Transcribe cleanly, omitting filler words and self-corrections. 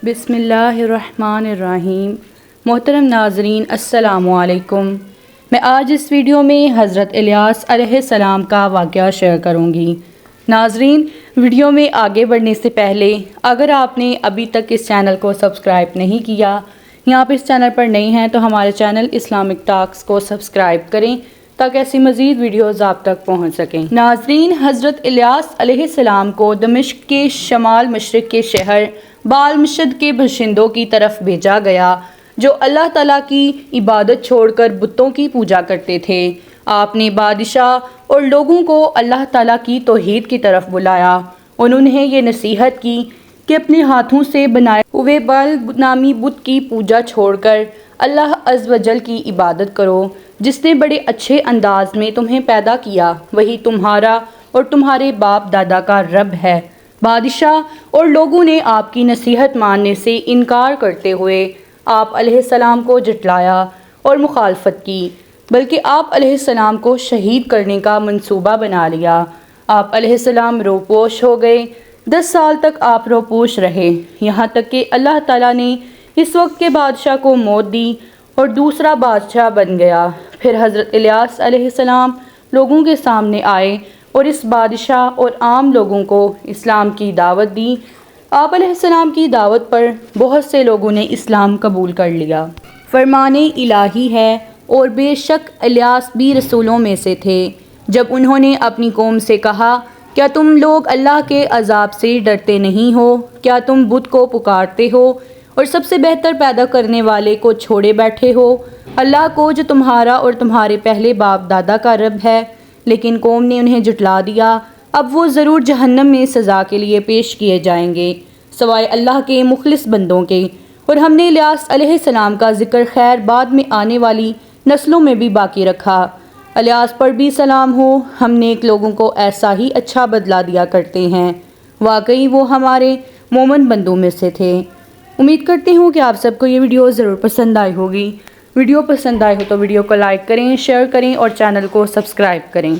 بسم اللہ الرحمن الرحیم۔ محترم ناظرین السلام علیکم۔ میں آج اس ویڈیو میں حضرت الیاس علیہ السلام کا واقعہ شیئر کروں گی۔ ناظرین، ویڈیو میں آگے بڑھنے سے پہلے اگر آپ نے ابھی تک اس چینل کو سبسکرائب نہیں کیا یا آپ اس چینل پر نئے ہیں تو ہمارے چینل اسلامک ٹاکس کو سبسکرائب کریں تاکہ ایسی مزید ویڈیوز آپ تک پہنچ سکیں۔ ناظرین، حضرت الیاس علیہ السلام کو دمشق کے شمال مشرق کے شہر بالمشد کے باشندوں کی طرف بھیجا گیا جو اللہ تعالیٰ کی عبادت چھوڑ کر بتوں کی پوجا کرتے تھے۔ آپ نے بادشاہ اور لوگوں کو اللہ تعالیٰ کی توحید کی طرف بلایا۔ انہوں نے یہ نصیحت کی کہ اپنے ہاتھوں سے بنائے ہوئے بال نامی بت کی پوجا چھوڑ کر اللہ عز و جل کی عبادت کرو، جس نے بڑے اچھے انداز میں تمہیں پیدا کیا، وہی تمہارا اور تمہارے باپ دادا کا رب ہے۔ بادشاہ اور لوگوں نے آپ کی نصیحت ماننے سے انکار کرتے ہوئے آپ علیہ السلام کو جھٹلایا اور مخالفت کی، بلکہ آپ علیہ السلام کو شہید کرنے کا منصوبہ بنا لیا۔ آپ علیہ السلام روپوش ہو گئے۔ 10 سال تک آپ روپوش رہے، یہاں تک کہ اللہ تعالیٰ نے اس وقت کے بادشاہ کو موت دی اور دوسرا بادشاہ بن گیا۔ پھر حضرت الیاس علیہ السلام لوگوں کے سامنے آئے اور اس بادشاہ اور عام لوگوں کو اسلام کی دعوت دی۔ آپ علیہ السلام کی دعوت پر بہت سے لوگوں نے اسلام قبول کر لیا۔ فرمان الہی ہے اور بے شک الیاس بھی رسولوں میں سے تھے۔ جب انہوں نے اپنی قوم سے کہا، کیا تم لوگ اللہ کے عذاب سے ڈرتے نہیں ہو؟ کیا تم بت کو پکارتے ہو اور سب سے بہتر پیدا کرنے والے کو چھوڑے بیٹھے ہو، اللہ کو جو تمہارا اور تمہارے پہلے باپ دادا کا رب ہے؟ لیکن قوم نے انہیں جھٹلا دیا۔ اب وہ ضرور جہنم میں سزا کے لیے پیش کیے جائیں گے، سوائے اللہ کے مخلص بندوں کے۔ اور ہم نے الیاس علیہ السلام کا ذکر خیر بعد میں آنے والی نسلوں میں بھی باقی رکھا۔ الیاس پر بھی سلام ہو، ہم نیک لوگوں کو ایسا ہی اچھا بدلہ دیا کرتے ہیں۔ واقعی وہ ہمارے مومن بندوں میں سے تھے۔ امید کرتی ہوں کہ آپ سب کو یہ ویڈیو ضرور پسند آئی ہوگی۔ ویڈیو پسند آئی ہو تو ویڈیو کو لائک کریں، شیئر کریں اور چینل کو سبسکرائب کریں۔